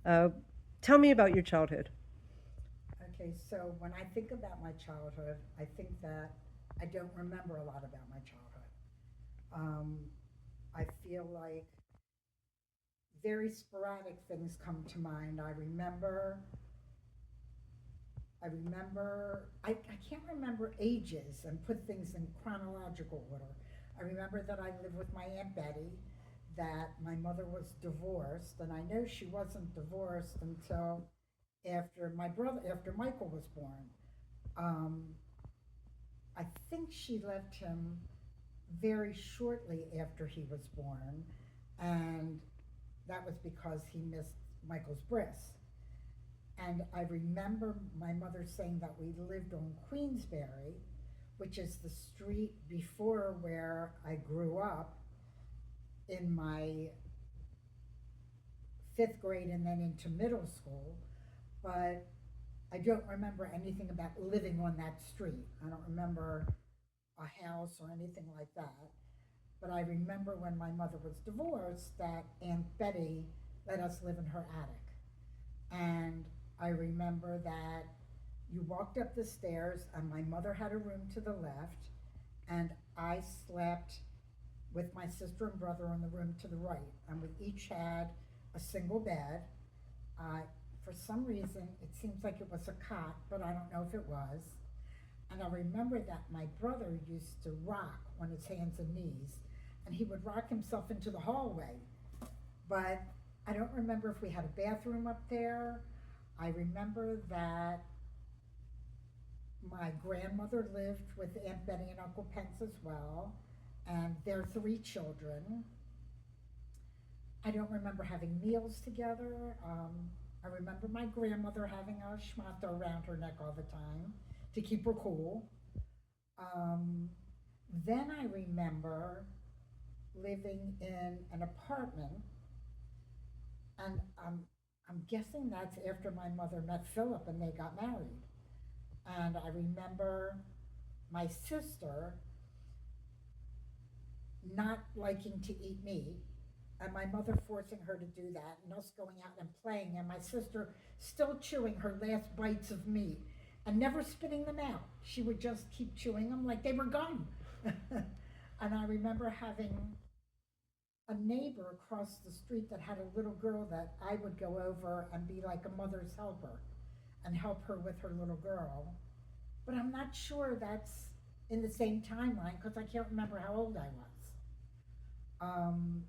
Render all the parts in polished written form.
Uh, Tell me about your childhood. Okay, so when I think about my childhood, I think that I don't remember a lot about my childhood. Um, I feel like very sporadic things come to mind. I can't remember ages and put things in chronological order. I remember that I lived with my Aunt Betty, that my mother was divorced, and I know she wasn't divorced until after Michael was born. Um, I think she left him very shortly after he was born, and that was because he missed Michael's bris. And I remember my mother saying that we lived on Queensberry, which is the street before where I grew up in my fifth grade and then into middle school. But I don't remember anything about living on that street. I don't remember a house or anything like that. But I remember when my mother was divorced that Aunt Betty let us live in her attic. And I remember that you walked up the stairs, and my mother had a room to the left, and I slept with my sister and brother in the room to the right. And we each had a single bed. Uh, for some reason, it seems like it was a cot, but I don't know if it was. And I remember that my brother used to rock on his hands and knees, and he would rock himself into the hallway. But I don't remember if we had a bathroom up there. I remember that my grandmother lived with Aunt Betty and Uncle Pence as well, and their three children. I don't remember having meals together. I remember my grandmother having a schmata around her neck all the time to keep her cool. Um, then I remember living in an apartment, and I'm guessing that's after my mother met Philip and they got married. And I remember my sister not liking to eat meat, and my mother forcing her to do that, and us going out and playing, and my sister still chewing her last bites of meat and never spitting them out. She would just keep chewing them like they were gum. And I remember having a neighbor across the street that had a little girl that I would go over and be like a mother's helper and help her with her little girl. But I'm not sure that's in the same timeline because I can't remember how old I was. Um,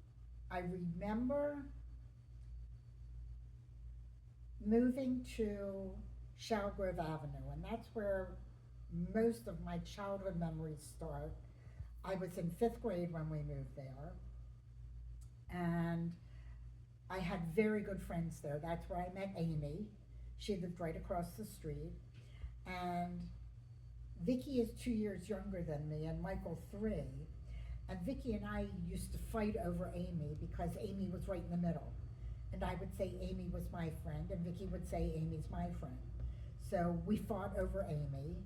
I remember moving to Shallgrove Avenue, and that's where most of my childhood memories start. I was in fifth grade when we moved there, and I had very good friends there. That's where I met Amy. She lived right across the street, and Vicky is 2 years younger than me, and Michael three. And Vicky and I used to fight over Amy because Amy was right in the middle. And I would say Amy was my friend, and Vicky would say Amy's my friend. So we fought over Amy,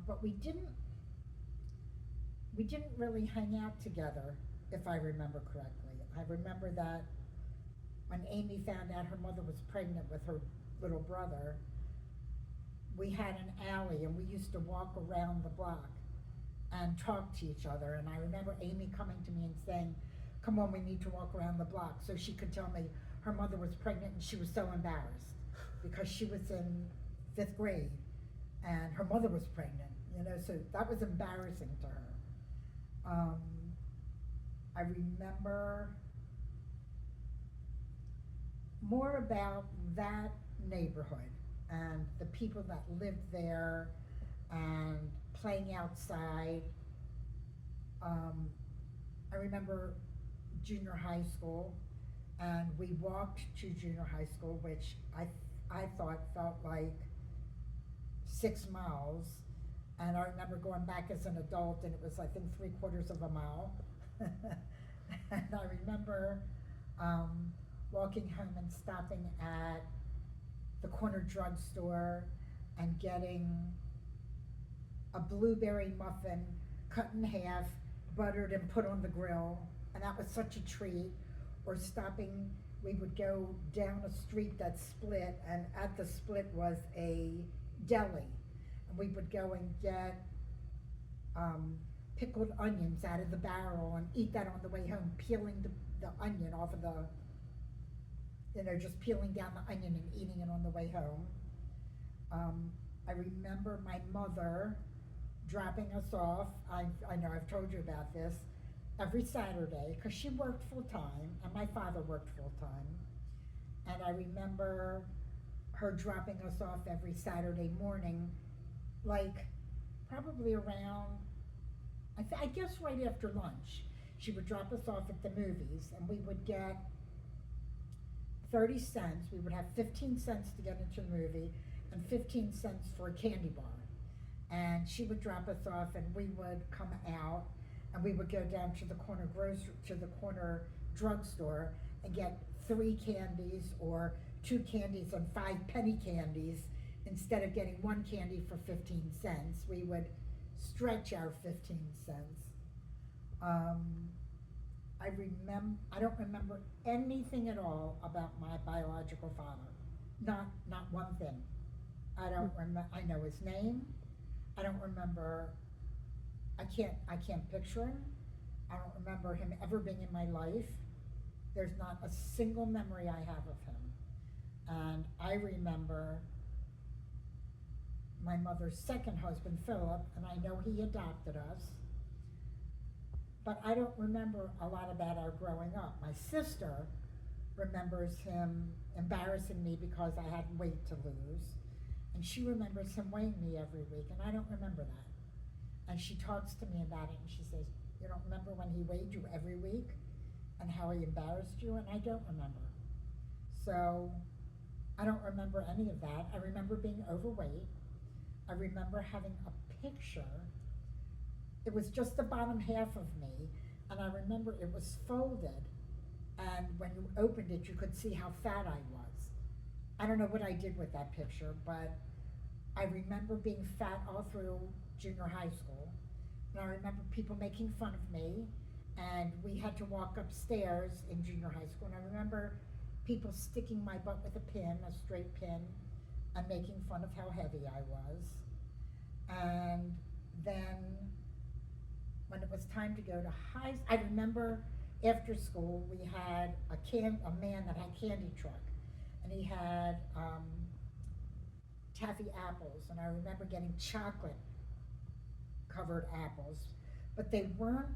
but we didn't really hang out together, if I remember correctly. I remember that when Amy found out her mother was pregnant with her little brother, we had an alley, and we used to walk around the block and talk to each other. And I remember Amy coming to me and saying, "Come on, we need to walk around the block," so she could tell me her mother was pregnant, and she was so embarrassed because she was in fifth grade and her mother was pregnant, so that was embarrassing to her. Um, I remember more about that neighborhood and the people that lived there and playing outside. Um, I remember junior high school, and we walked to junior high school, which I thought felt like 6 miles. And I remember going back as an adult, and it was, I think, three-quarters of a mile. And I remember um, walking home and stopping at the corner drugstore and getting a blueberry muffin cut in half, buttered, and put on the grill. And that was such a treat. Or stopping we would go down a street that split, and at the split was a deli. And we would go and get pickled onions out of the barrel and eat that on the way home, peeling the onion off of just peeling down the onion and eating it on the way home. I remember my mother dropping us off. I know I've told you about this, every Saturday, because she worked full time and my father worked full time. And I remember her dropping us off every Saturday morning, like probably around, I guess right after lunch. She would drop us off at the movies, and we would get 30 cents. We would have 15 cents to get into the movie and 15 cents for a candy bar. And she would drop us off, and we would come out, and we would go down to the corner drugstore and get 3 candies or 2 candies and 5 penny candies instead of getting 1 candy for 15 cents. We would stretch our 15 cents. I don't remember anything at all about my biological father. Not one thing. I don't remember. I know his name. I don't remember. I can't picture him. I don't remember him ever being in my life. There's not a single memory I have of him. And I remember my mother's second husband, Philip, and I know he adopted us. But I don't remember a lot about our growing up. My sister remembers him embarrassing me because I had weight to lose. And she remembers him weighing me every week, and I don't remember that. And she talks to me about it, and she says, "You don't remember when he weighed you every week and how he embarrassed you?" And I don't remember. So I don't remember any of that. I remember being overweight. I remember having a picture. It was just the bottom half of me, and I remember it was folded, and when you opened it, you could see how fat I was. I don't know what I did with that picture, but I remember being fat all through junior high school, and I remember people making fun of me, and we had to walk upstairs in junior high school, and I remember people sticking my butt with a pin, a straight pin, and making fun of how heavy I was. And then when it was time to go to I remember after school we had a man that had candy truck, and he had taffy apples, and I remember getting chocolate covered apples, but they were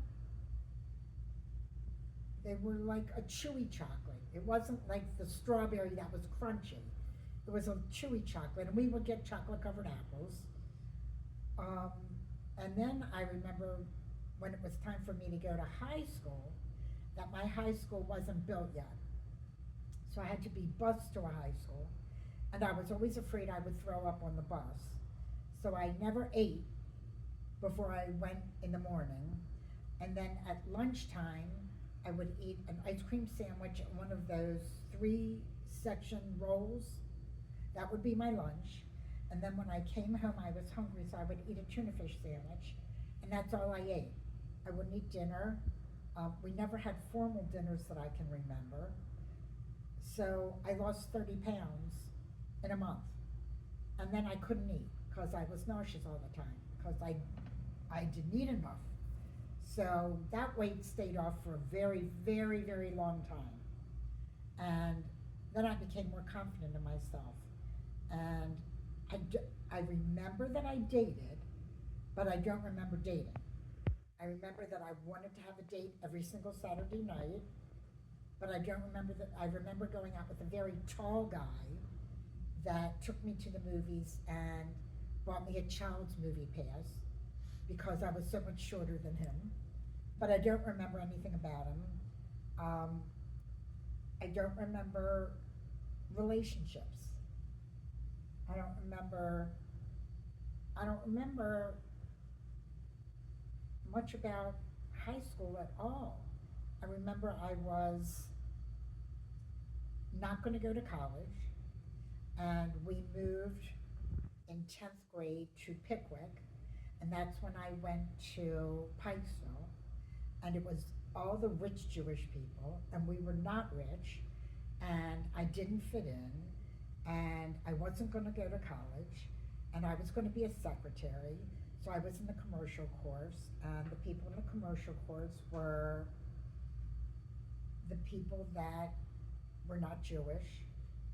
like a chewy chocolate. It wasn't like the strawberry that was crunchy. It was a chewy chocolate, and we would get chocolate covered apples. And then I remember when it was time for me to go to high school, that my high school wasn't built yet. So I had to be bused to a high school, and I was always afraid I would throw up on the bus. So I never ate before I went in the morning, and then at lunchtime, I would eat an ice cream sandwich and one of those 3-section rolls. That would be my lunch. And then when I came home, I was hungry, so I would eat a tuna fish sandwich, and that's all I ate. I wouldn't eat dinner. We never had formal dinners that I can remember. So I lost 30 pounds in a month. And then I couldn't eat because I was nauseous all the time because I didn't eat enough. So that weight stayed off for a very, very, very long time. And then I became more confident in myself. And I remember that I dated, but I don't remember dating. I remember that I wanted to have a date every single Saturday night, but I don't remember that. I remember going out with a very tall guy that took me to the movies and bought me a child's movie pass because I was so much shorter than him. But I don't remember anything about him. I don't remember relationships. I don't remember much about high school at all. I remember I was not going to go to college, and we moved in 10th grade to Pickwick, and that's when I went to Pikesville, and it was all the rich Jewish people, and we were not rich, and I didn't fit in, and I wasn't going to go to college, and I was going to be a secretary. So I was in the commercial course, and the people in the commercial course were the people that were not Jewish,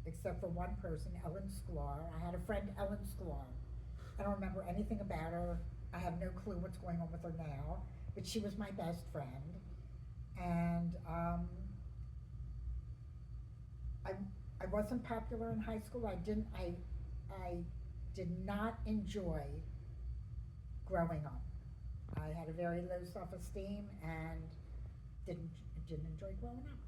except for one person, Ellen Sklar. I had a friend, Ellen Sklar. I don't remember anything about her. I have no clue what's going on with her now, but she was my best friend. And I, I wasn't popular in high school. I did not enjoy growing up. I had a very low self-esteem and didn't, didn't enjoy growing up.